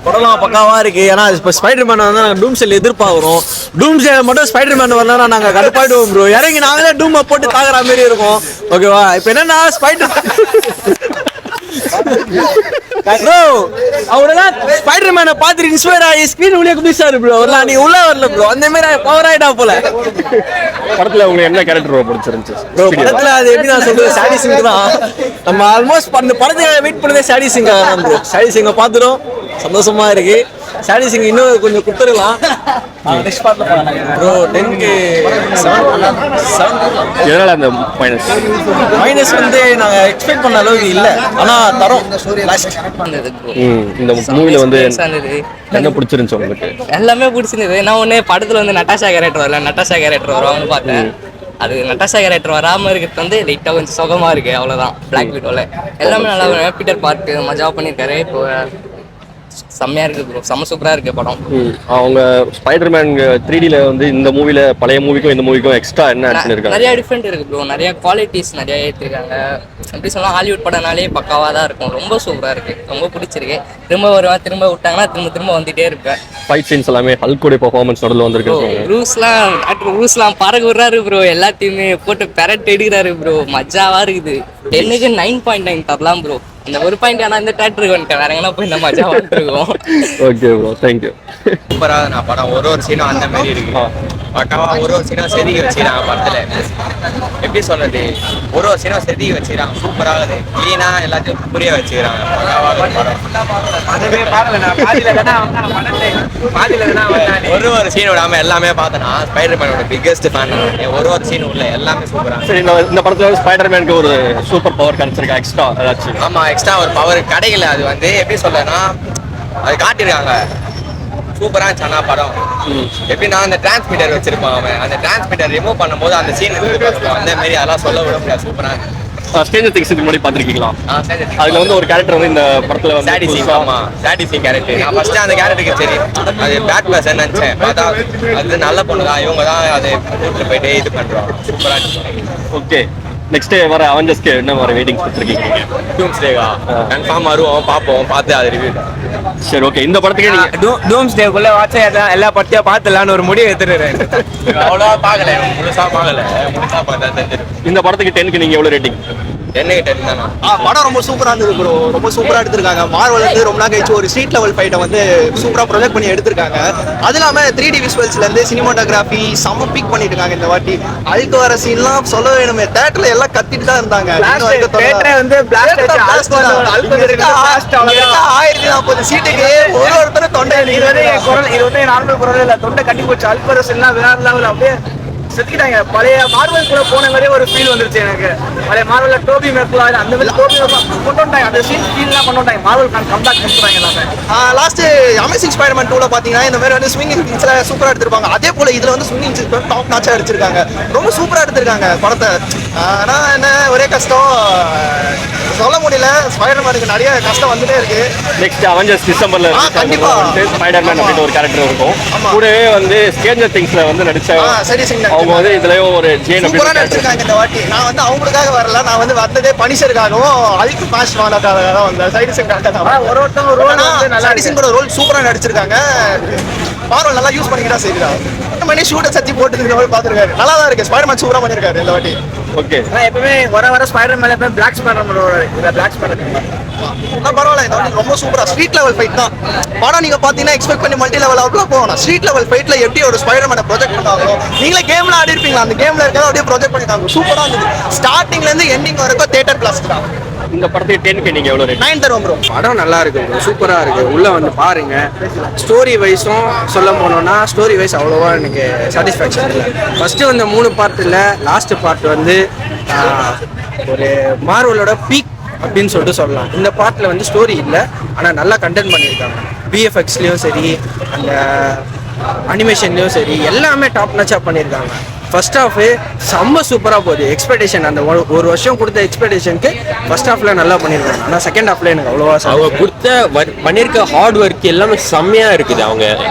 படம்லாம் பக்காவா இருக்கு. ஏன்னா இப்போ ஸ்பைடர் மேன் வந்து நாங்கள் டூம் செல் எதிர்பார்க்குறோம். டூம் செல் மட்டும் ஸ்பைடர் மேன் வரலன்னா நாங்கள் கடுப்பாயிடுவோம் ப்ரோ. இறங்கி நாங்களே டூமை போட்டு தாக்குற மாதிரி இருக்கும். ஓகேவா? இப்போ என்னன்னா ப்ரோ அவரெல்லாம் ஸ்பைடர் மேனை பார்த்துட்டு இன்ஸ்பயர் ஆகி ஸ்கிரீன் உள்ளே குதிச்சாரு ப்ரோ. வரலாம் நீ உள்ள வரல ப்ரோ. அந்த மாதிரி பவர் ஆயிட்டா போல. படத்துல உங்களுக்கு என்ன கேரக்டர் பிடிச்சிருந்துச்சு ப்ரோ? படத்துல அது எப்படி நான் சொல்றது, சாடி சிங் தான். நம்ம ஆல்மோஸ்ட் அந்த படத்துக்கு வெயிட் பண்ணதே சாடி சிங் தான் ப்ரோ. சாடி சிங்கை பார்த்துடும் சந்தோஷமா இருக்கு. சாடி சிங் இன்னும் கொஞ்சம் கொடுத்துருக்கலாம் ப்ரோ. 10க்கு 7. எதனால அந்த மைனஸ் வந்து நாங்க எக்ஸ்பெக்ட் பண்ண அளவுக்கு இல்ல, ஆனா தரோம். இந்த மூவில வந்து என்ன பிடிச்சிருந்துச்சு உங்களுக்கு? எல்லாமே பிடிச்சிருந்தது. நான் ஒண்ணு படத்துல வந்து நட்டாஷா கேரக்டர் வரல, நட்டாஷா கேரக்டர் வருவாங்கன்னு பார்த்தேன். அது நட்டாஷா கேரக்டர் வராம இருக்கிறது வந்து லைட்டா கொஞ்சம் சுகமா இருக்கு, அவ்வளவுதான். பிளாக் வீடோல எல்லாமே நல்லா. பீட்டர் பார்க் மஜா பண்ணிருக்காரு. இப்போ செம்மையா இருக்கு ப்ரோ, செம்ம சூப்பரா இருக்கு படம். அவங்க ஸ்பைடர்மேன் 3Dல வந்து இந்த மூவில பழைய மூவிக்கும் இந்த மூவிக்கும் எக்ஸ்ட்ரா என்ன ஆட் பண்ணிருக்காங்க? நிறைய டிஃபரெண்ட் இருக்கு ப்ரோ. நிறைய குவாலிட்டிஸ் நிறைய ஏற்றிருக்காங்க. எப்படி சொன்னா ஹாலிவுட் படம்னாலே பக்காவா தான் இருக்கும். ரொம்ப சூப்பரா இருக்கு, ரொம்ப பிடிச்சிருக்கு. திரும்ப வருவா, திரும்ப விட்டாங்கன்னா திரும்ப வந்துட்டே இருப்பேன். ஃபைட் சீன்ஸ் எல்லாமே ஹல்கோட பெர்ஃபார்மன்ஸ் நடுவுல வந்திருக்கு. ரூஸ்லாம் பறக்க விடுறாரு ப்ரோ. எல்லாத்தையுமே போட்டு பெரட் எடுக்கிறாரு ப்ரோ. மஜாவா இருக்குது. 10க்கு 9.9 தரலாம் ப்ரோ. இந்த ஒரு பாயிண்ட். ஆனால் இந்த தேட்டருக்கு வந்துட்டேன், வேற எங்கன்னா போய் இந்த மஜா வந்துருக்கோம். Okay bro, thank you. சூப்பராக நான் படம் ஒரு சீனும் அந்த மாதிரி இருக்கு. பக்காவா ஒரு சீனும் செதுக்கி வச்சுக்கிறாங்க படத்துல. எப்படி சொல்றது, ஒரு சீனும் செதுக்கி வச்சுக்கிறாங்க. சூப்பராகுது, கிளீனா எல்லாத்தையும் புரிய வச்சுக்கிறாங்க. ஒரு சீன் விடாம எல்லாமே பார்த்தனா ஸ்பைடர் மேனோட பிக்கெஸ்ட் ஃபேன். ஒரு சீன் உள்ள எல்லாமே சூப்பரா. சரி, இந்த படத்துல ஸ்பைடர் மேனுக்கு ஒரு சூப்பர் பவர் கிடைச்சிருக்கா எக்ஸ்ட்ரா ஏதாச்சும்? ஆமா, எக்ஸ்ட்ரா ஒரு பவர் கிடைக்கல. அது வந்து எப்படி சொல்றேன்னா அது காட்டிருக்காங்க. சூப்பரா இருந்துச்சு படம். எப்படின்னா அந்த டிரான்ஸ்மிட்டர் வச்சிருப்பான் அவன். அந்த டிரான்ஸ்மிட்டர் ரிமூவ் பண்ணும்போது அந்த சீன் அந்த மாதிரி அதெல்லாம் சொல்ல விட முடியாது. சூப்பரா இருக்கு. ஸ்ட்ரேஞ்சர் திங்ஸ் இதுக்கு முன்னாடி பார்த்திருக்கீங்களா? அதுல வந்து ஒரு கேரக்டர் வந்து இந்த படத்துல வந்து சாடி சிங். ஆமா, சாடி சிங் கேரக்டர். நான் ஃபர்ஸ்ட் அந்த கேரக்டருக்கு சரி அது பேட் பர்சன் நினைச்சேன். பார்த்தா அது நல்ல பொண்ணு தான். இவங்க தான் அதை கூட்டிட்டு போயிட்டு இது பண்றோம். சூப்பரா இருக்கு. ஓகே, நெக்ஸ்ட் வர அவெஞ்சர்ஸ்க்கு என்ன வர வெயிட்டிங் கொடுத்துருக்கீங்க? டூம்ஸ்டேவா கன்ஃபார்ம் வருவோம், பார்ப்போம், பார்த்து அது ரிவ்யூ. சரி, ஓகே. இந்த படத்துக்கு நீங்க டூம்ஸ்டேக்குள்ள வாட்சா எல்லா படத்தையும் பார்த்துலான்னு ஒரு முடிவு எடுத்துடுறேன். அவ்வளோவா பார்க்கல, முழுசா பார்த்தா தெரிஞ்சிடும். இந்த படத்துக்கு 10க்கு நீங்க எவ்வளவு ரேட்டிங்? படம் ரொம்ப சூப்பரா இருந்தது ப்ரோ. ரொம்ப சூப்பரா எடுத்திருக்காங்க. மார்வல் வந்து ரொம்ப நாள் கழிச்சு ஒரு ஸ்ட்ரீட் லெவல் ஃபைட்டை வந்து சூப்பரா ப்ரொஜெக்ட் பண்ணி எடுத்திருக்காங்க. அது இல்லாம 3D விசுவல்ஸ்ல இருந்து சினிமாட்டோகிராஃபி செம்ம பீக் பண்ணிட்டு இருக்காங்க இந்த வாட்டி. அதுக்கு வர சீன்லாம் சொல்ல வேணுமே. தியேட்டர்ல எல்லாம் கத்திட்டு தான் இருந்தாங்க. 1040 சீட்டுக்கு ஒருத்தர் தொண்டை நார்மல் குரல் இல்ல, தொண்டை கட்டி போச்சு. அல்பரஸ் எல்லாம் வேற லெவல் அப்படியே செத்துக்கிட்டாங்க. பழைய மார்வல் கூட போன மாதிரியே ஒரு ஃபீல் வந்துருச்சு எனக்கு. பழைய மார்வல்ல டோபி மெக்வாயர் அந்த மாதிரி டோபி கொண்டு வந்துட்டாங்க. அந்த சீன் ஃபீல்லாம் கொண்டு வந்துட்டாங்க. மார்வல் கம்பேக் பண்ணுறாங்க எல்லாமே. லாஸ்ட் அமேசிங் ஸ்பைடர்மேன் 2ல பார்த்தீங்கன்னா இந்த மாதிரி வந்து ஸ்விங்கிங் சீன்ஸ்ல சூப்பராக எடுத்திருப்பாங்க. அதே போல இதுல வந்து ஸ்விங்கிங் சீன்ஸ் டாப் நாச்சா அடிச்சிருக்காங்க. ரொம்ப சூப்பரா எடுத்திருக்காங்க படத்தை. ஆனா என்ன ஒரே கஷ்டம் சொல்ல முடியல. ஸ்பைடர்மேனுக்கு நிறைய கஷ்டம் வந்துட்டே இருக்கு. நெக்ஸ்ட் அவெஞ்சர்ஸ் டிசம்பர்ல கண்டிப்பா ஸ்பைடர்மேன் அப்படின்ற ஒரு கேரக்டர் இருக்கும். கூடவே வந்து ஸ்ட்ரேஞ்சர் திங்ஸ்ல வந்து நடிச்ச சரி சிங் அவங்க வந்து இதுலயும் ஒரு ஜேன் சூப்பரா நடிச்சிருக்காங்க இந்த வாட்டி. நான் வந்து அவங்களுக்காக வரல, நான் வந்து வந்ததே பனிஷருக்காகவும் அதுக்கு பாஸ் வானக்காக தான் வந்தேன். சைடு சிங்காக தான் ஒருத்தவங்க ரோல் நல்லா சிங்கோட ரோல் சூப்பரா நடிச்சிருக்காங்க. மார்வல் நல்லா யூஸ் பண்ணிக்கிட்டா சரிடா. மணி ஷூட்டை சத்தி போட்டு இந்த மாதிரி பார்த்துருக்காரு. நல்லா தான் இருக்கு. ஸ்பைடர்மேன் சூப்பரா பண்ணிருக்காரு இந்த வாட்டி. ஓகே, எப்பவுமே வர ஸ்பைடர்மேன் எப்பவுமே பிளாக் ஸ்பைடர்மேன் பிளாக் ஸ்பைடர்மேன் பரவாயில்ல. இந்த வாட்டி ரொம்ப சூப்பரா ஸ்ட்ரீட் லெவல் ஃபைட் தான். படம் நீங்க பாத்தீங்கன்னா எக்ஸ்பெக்ட் பண்ணி மல்டி லெவல் அவ்வளோ போகணும். ஸ்ட்ரீட் லெவல் ஃபைட்ல எப்படி ஒரு ஸ்பைடர்மேனை ப்ரொஜெக்ட் பண்ணாங்களோ நீங்களே கேம்ல ஆடி இருப்பீங்களா, அந்த கேம்ல இருக்கிறத அப்படியே ப்ரொஜெக்ட் பண்ணிட்டாங்க. சூப்பரா இருந்தது. ஸ்டார்டிங்ல இருந்து எண்டிங் வரைக்கும் தியேட்டர் பிளஸ் தான். இந்த படத்துக்கு 10க்கு நீங்க எவ்வளவு ரேட்? 9 தருவோம் ப்ரோ. படம் நல்லா இருக்கு ப்ரோ, சூப்பரா இருக்கு. உள்ள வந்து பாருங்க. ஸ்டோரி வைஸும் சொல்ல போனோம்னா ஸ்டோரி வைஸ் அவ்வளோவா எனக்கு சாட்டிஸ்ஃபேக்ஷன் இல்லை. ஃபர்ஸ்ட் வந்து 3 பார்ட் இல்லை, லாஸ்ட் பார்ட் வந்து ஒரு மார்வலோட பீக் அப்படின்னு சொல்லிட்டு சொல்லலாம். இந்த பார்ட்டில் வந்து ஸ்டோரி இல்லை, ஆனால் நல்லா கண்டென்ட் பண்ணியிருக்காங்க. பிஎஃப்எக்ஸ்லேயும் சரி, அந்த அனிமேஷன்லேயும் சரி, எல்லாமே டாப் நாச்சாக பண்ணியிருக்காங்க. ஃபர்ஸ்ட் ஹாஃப் செம்ம சூப்பராக போகுது. எக்ஸ்பெக்டேஷன் அந்த ஒரு வருஷம் கொடுத்த எக்ஸ்பெக்டேஷனுக்கு ஃபர்ஸ்ட் ஹாஃப்ல நல்லா பண்ணியிருக்காங்க. ஆனால் செகண்ட் ஹாஃப்ல எனக்கு அவ்வளோவா அவங்க பண்ணியிருக்க ஹார்ட் ஒர்க் எல்லாமே செம்மையா இருக்குது.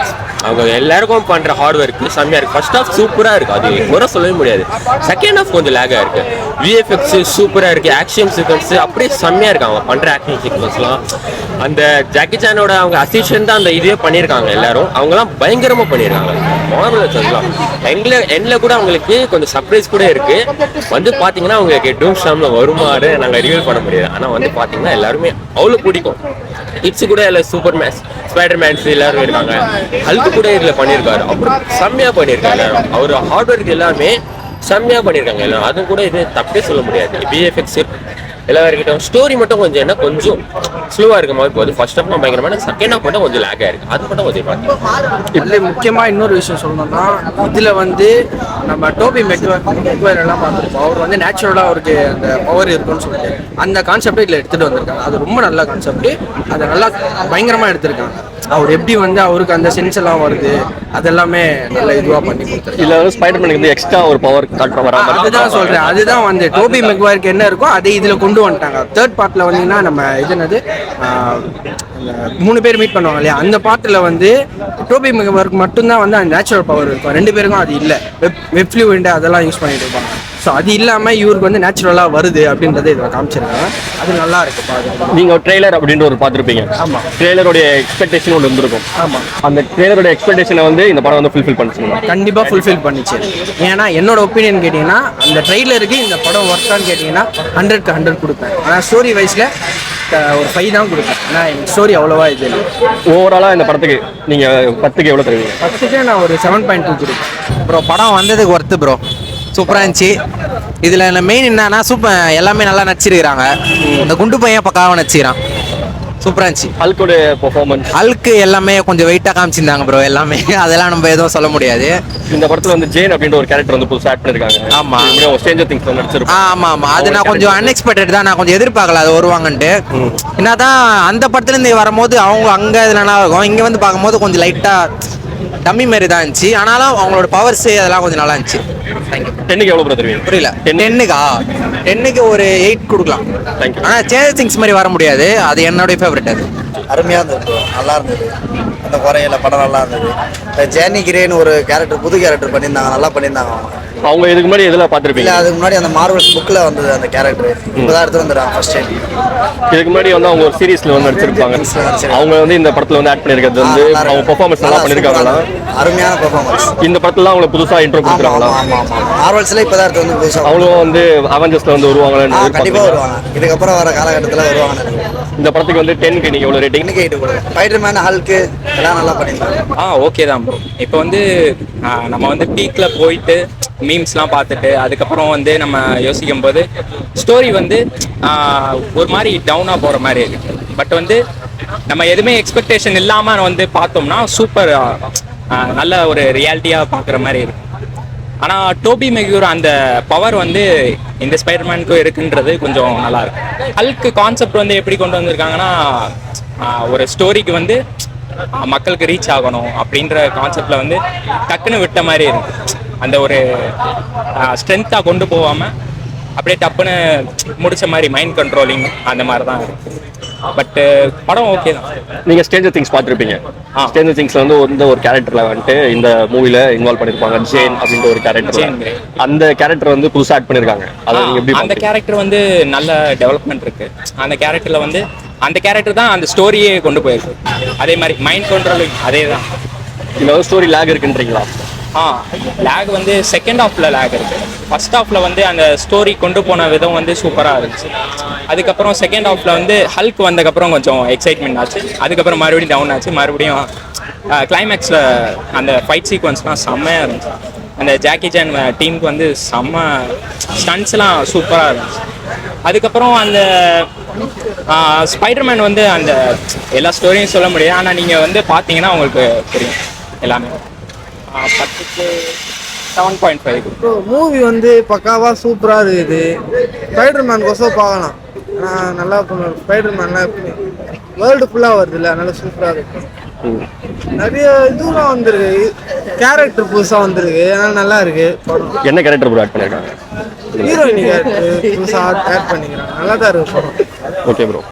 அவங்க எல்லாருக்கும் பண்ற ஹார்ட் ஒர்க் செம்மையா இருக்கு. ஃபர்ஸ்ட் ஹாஃப் சூப்பரா இருக்கு, அது குறை சொல்லவே முடியாது. செகண்ட் ஹாஃப் கொஞ்சம் லேகா இருக்கு. விஎஃப்எக்ஸ் சூப்பரா இருக்கு, ஆக்ஷன் சீக்வன்ஸ் அப்படியே செம்மையா இருக்கு. அவங்க பண்ற ஆக்ஷன் சீக்வன்ஸ்லாம் அந்த ஜாக்கி சானோட அவங்க அசிஸ்டன்ட் தான் அந்த இதுவே பண்ணியிருக்காங்க. எல்லாரும் அவங்கலாம் பயங்கரமா பண்ணியிருக்காங்க. மார்வலஸ் அதெல்லாம் எண்ணில் கூட அவங்களுக்கு கொஞ்சம் சர்ப்ரைஸ் கூட இருக்கு. வந்து பாத்தீங்கன்னா அவங்களுக்கு டூம் ஸ்டாம்ல வருமாறு நாங்கள் ரிவீல் பண்ண முடியாது. ஆனால் வந்து பாத்தீங்கன்னா எல்லாருமே அவ்வளோ பிடிக்கும். கிட்ஸ் கூட இல்லை, சூப்பர் மேன் ஸ்பைடர் மேன்ஸ் எல்லாரும் இருக்காங்க. ஹல்க் கூட இதில் பண்ணியிருக்காரு, அப்புறம் செம்மையா பண்ணியிருக்காங்க எல்லாரும். அவர் ஹார்ட் ஒர்க் எல்லாமே செம்மையா பண்ணியிருக்காங்க எல்லாரும். அதுவும் கூட இது தப்பே சொல்ல முடியாது. விஎஃப்எக்ஸ் எல்லாம் இருக்கட்டும். ஸ்டோரி மட்டும் கொஞ்சம் என்ன கொஞ்சம் ஸ்லோவா இருக்க மாதிரி போகுது. ஃபர்ஸ்ட் ஹாஃப் பயங்கரமான, செகண்ட் ஹாஃப் மட்டும் கொஞ்சம் லேகா இருக்கு. அது மட்டும் கொஞ்சம் பார்த்து. இதில் முக்கியமாக இன்னொரு விஷயம் சொல்லணும்னா, இதில் வந்து நம்ம டோபி மெக்வேர் எல்லாம் பார்த்துருப்போம். அவர் வந்து நேச்சுரலாக அவருக்கு அந்த பவர் இருக்குன்னு சொல்லிட்டு அந்த கான்செப்டை இதில் எடுத்துகிட்டு வந்திருக்காங்க. அது ரொம்ப நல்ல கான்செப்ட். அதை நல்லா பயங்கரமாக எடுத்திருக்காங்க. அவர் எப்படி வந்து அவருக்கு அந்த சென்ஸ் எல்லாம் வருது, அதெல்லாமே நல்ல இதுவாக பண்ணி கொடுத்துருக்காங்க. இதில் வந்து ஸ்பைடர்மேனுக்கு வந்து எக்ஸ்ட்ரா ஒரு பவர் காட்டுற மாதிரி. அதுதான் சொல்கிறேன். அதுதான் வந்து டோபி மெக்வேருக்கு என்ன இருக்கோ அதை இதில் கொண்டு வந்துட்டாங்க. தேர்ட் பார்ட்டில் வந்தீங்கன்னா நம்ம இது என்னது 3 பேர் மீட் பண்ணுவாங்க இல்லையா, அந்த பார்ட்டில் வந்து டோபி மெக்வேருக்கு மட்டும்தான் வந்து அந்த நேச்சுரல் பவர் இருக்கும். 2 பேருக்கும் அது இல்லை. வெப் ஃப்ளூயிண்ட் அதெல்லாம் யூஸ் பண்ணிட்டு இருப்பாங்க. ஸோ அது இல்லாமல் இவருக்கு வந்து நேச்சுரலாக வருது அப்படின்றத இதில் காமிச்சிருக்காங்க. அது நல்லா இருக்கு பாருங்க. நீங்கள் ட்ரெய்லர் அப்படின்ற ஒரு பார்த்துருப்பீங்க. ஆமாம், ட்ரெய்லருடைய எக்ஸ்பெக்டேஷன் ஒன்று இருந்திருக்கும். ஆமாம், அந்த ட்ரெய்லருடைய எக்ஸ்பெக்டேஷனை வந்து இந்த படம் வந்து ஃபுல்ஃபில் பண்ணிச்சு. கண்டிப்பாக ஃபுல்ஃபில் பண்ணிச்சு. ஏன்னா என்னோட ஒப்பீனியன் கேட்டிங்கன்னா, அந்த ட்ரெய்லருக்கு இந்த படம் ஒர்த்தான்னு கேட்டிங்கன்னா 100க்கு 100 கொடுப்பேன். ஆனால் ஸ்டோரி வைஸில் ஒரு 5 தான் கொடுப்பேன். ஏன்னா எனக்கு ஸ்டோரி அவ்வளோவா இது இல்லை. ஓவராலாக இந்த படத்துக்கு நீங்கள் 10க்கு எவ்வளோ தருவீங்க? 10க்கு நான் ஒரு 7.2 கொடுப்பேன். ப்ரோ படம் வந்ததுக்கு ஒர்த்து ப்ரோ, சூப்பராக இருந்துச்சு. இதில் மெயின் என்னன்னா சூப்பர் எல்லாமே நல்லா நடிச்சிருக்கிறாங்க. இந்த குண்டு பையன் பக்காவாக நடிச்சிக்கிறான், சூப்பராக இருந்துச்சு. ஹல்கோட பெர்ஃபார்மன்ஸ், ஹல்க்கு எல்லாமே கொஞ்சம் வெயிட்டாக காமிச்சிருந்தாங்க ப்ரோ. எல்லாமே அதெல்லாம் நம்ம எதுவும் சொல்ல முடியாது. இந்த படத்தில் வந்து ஜேன் அப்படின்ற ஒரு கேரக்டர் வந்து புதுசாக ஆட் பண்ணியிருக்காங்க. ஆமாம், ஸ்ட்ரேஞ்சர் திங்ஸ் நடிச்சிருப்பாங்க. ஆமாம், அது நான் கொஞ்சம் அன்எக்ஸ்பெக்டட் தான். நான் கொஞ்சம் எதிர்பார்க்கல அது வருவாங்கன்ட்டு. என்னதான் அந்த படத்துலேருந்து வரும்போது அவங்க அங்கே இதில் நல்லா இருக்கும், இங்கே வந்து பார்க்கும்போது கொஞ்சம் லைட்டாக டம்மி மாரி தான் இருந்துச்சு. ஆனாலும் அவங்களோட பவர்ஸ் அதெல்லாம் கொஞ்சம் நல்லா இருந்துச்சு. தேங்க்யூ. 10க்கு எவ்வளோ தருவீங்க? புரியல. 10க்கு ஒரு 8 கொடுக்கலாம். தேங்க்யூ. ஆனால் சேஞ்சர் திங்ஸ் மாதிரி வர முடியாது. அது என்னுடைய ஃபேவரட். அது அருமையாக இருந்தது, நல்லா இருந்தது. அந்த குறையில படம் நல்லா இருந்தது. ஜேனி கிரேன்னு ஒரு கேரக்டர், புது கேரக்டர் பண்ணியிருந்தாங்க, நல்லா பண்ணியிருந்தாங்க. அவங்க இதுக்கு முன்னாடி எதில் பார்த்துருப்பீங்க? இல்லை, அதுக்கு முன்னாடி அந்த மார்வல்ஸ் புக்கில் வந்தது அந்த கேரக்டர். இப்போதான் எடுத்து வந்துடுறாங்க ஃபர்ஸ்ட் டைம். இதுக்கு முன்னாடி வந்து அவங்க ஒரு சீரீஸ்ல வந்து நடிச்சிருப்பாங்க. அவங்க வந்து இந்த படத்துல வந்து ஆட் பண்ணிருக்கிறது வந்து அவங்க பெர்ஃபார்மன்ஸ் நல்லா பண்ணிருக்காங்களா? அருமையான பெர்ஃபார்மன்ஸ். இந்த படத்துல அவங்களை புதுசா இன்ட்ரோ கொடுக்குறாங்களா? மார்வல்ஸ்ல இப்போதான் எடுத்து வந்து புதுசாக அவங்களும் வந்து அவெஞ்சர்ஸ்ல வந்து வருவாங்களா? கண்டிப்பாக வருவாங்க. இதுக்கப்புறம் வர காலகட்டத்தில் வருவாங்க. இந்த படத்துக்கு வந்து 10க்கு நீங்க எவ்வளவு ரேட்டிங்? 8 கொடுங்க. ஸ்பைடர்மேன், ஹல்க்கு எல்லாம் நல்லா பண்ணியிருந்தாங்க. ஓகே தான் ப்ரோ. இப்போ வந்து நம்ம வந்து பீக்கில் போயிட்டு மீம்ஸ்லாம் பார்த்துட்டு அதுக்கப்புறம் வந்து நம்ம யோசிக்கும் போது ஸ்டோரி வந்து ஒரு மாதிரி டவுனாக போகிற மாதிரி இருக்கு. பட் வந்து நம்ம எதுவுமே எக்ஸ்பெக்டேஷன் இல்லாமல் வந்து பார்த்தோம்னா சூப்பர் நல்ல ஒரு ரியாலிட்டியாக பார்க்குற மாதிரி இருக்கு. ஆனால் டோபி மெக்யூர் அந்த பவர் வந்து இந்த ஸ்பைடர்மேனுக்கும் இருக்குன்றது கொஞ்சம் நல்லா இருக்கு. ஹல்க் கான்செப்ட் வந்து எப்படி கொண்டு வந்திருக்காங்கன்னா, ஒரு ஸ்டோரிக்கு வந்து மக்களுக்கு ரீச் ஆகணும் அப்படின்ற கான்செப்டில் வந்து டக்குன்னு விட்ட மாதிரி இருக்கு. அந்த ஒரு ஸ்ட்ரென்த்தாக கொண்டு போகாமல் அப்படியே டப்புன்னு முடிச்ச மாதிரி மைண்ட் கண்ட்ரோலிங் அந்த மாதிரி தான் இருக்கு. பட் படம் ஓகே தான். நீங்க ஸ்ட்ரேஞ்சர் திங்ஸ் பார்த்துருப்பீங்க. ஸ்ட்ரேஞ்சர் திங்ஸ்ல வந்து ஒரு கேரக்டர்ல வந்துட்டு இந்த மூவில இன்வால்வ் பண்ணிருப்பாங்க, ஜேன் அப்படின்ற ஒரு கேரக்டர். அந்த கேரக்டர் வந்து புதுசா ஆட் பண்ணிருக்காங்க. அதை நீங்க எப்படி? அந்த கேரக்டர் வந்து நல்ல டெவலப்மெண்ட் இருக்கு. அந்த கேரக்டர்ல வந்து அந்த கேரக்டர் தான் அந்த ஸ்டோரியே கொண்டு போயிருக்கு. அதே மாதிரி மைண்ட் கண்ட்ரோலிங் அதே தான். இந்த ஸ்டோரி லேக் இருக்குன்றீங்களா? லேக் வந்து செகண்ட் ஹாஃப்ல லேக் இருக்கு. ஃபர்ஸ்ட் ஹாஃப்ல வந்து அந்த ஸ்டோரி கொண்டு போன விதம் வந்து சூப்பராக இருந்துச்சு. அதுக்கப்புறம் செகண்ட் ஹாஃப்ல வந்து ஹல்க் வந்ததுக்கப்புறம் கொஞ்சம் எக்ஸைட்மெண்ட் ஆச்சு. அதுக்கப்புறம் மறுபடியும் டவுன் ஆச்சு. மறுபடியும் கிளைமேக்ஸில் அந்த ஃபைட் சீக்வன்ஸ்லாம் செம்மையாக இருந்துச்சு. அந்த ஜாக்கி சான் டீமுக்கு வந்து செம்ம ஸ்டன்ட்ஸ்லாம் சூப்பராக இருந்துச்சு. அதுக்கப்புறம் அந்த ஸ்பைடர்மேன் வந்து அந்த எல்லா ஸ்டோரியும் சொல்ல முடியாது. ஆனால் நீங்கள் வந்து பார்த்தீங்கன்னா உங்களுக்கு தெரியும் எல்லாமே. 10க்கு 7.5. மூவி வந்து பக்காவாக சூப்பராக இருக்குது. ஸ்பைடர்மேன் கோசம் பார்க்கலாம். நல்லா ஸ்பைடர்மேன்லாம் வேர்ல்டு ஃபுல்லாக வருது இல்லை, அதனால சூப்பராக இருக்குது. நிறைய இதுலாம் வந்திருக்கு, கேரக்டர் புதுசா வந்திருக்கு, அதனால நல்லா இருக்கு படம். என்ன கேரக்டர் ப்ரோ ஆட் பண்ணிருக்காங்க? ஹீரோயின் கேரக்டர் புதுசா ஆட் பண்ணிக்கிறாங்க, நல்லா தான் இருக்கு படம். Okay bro.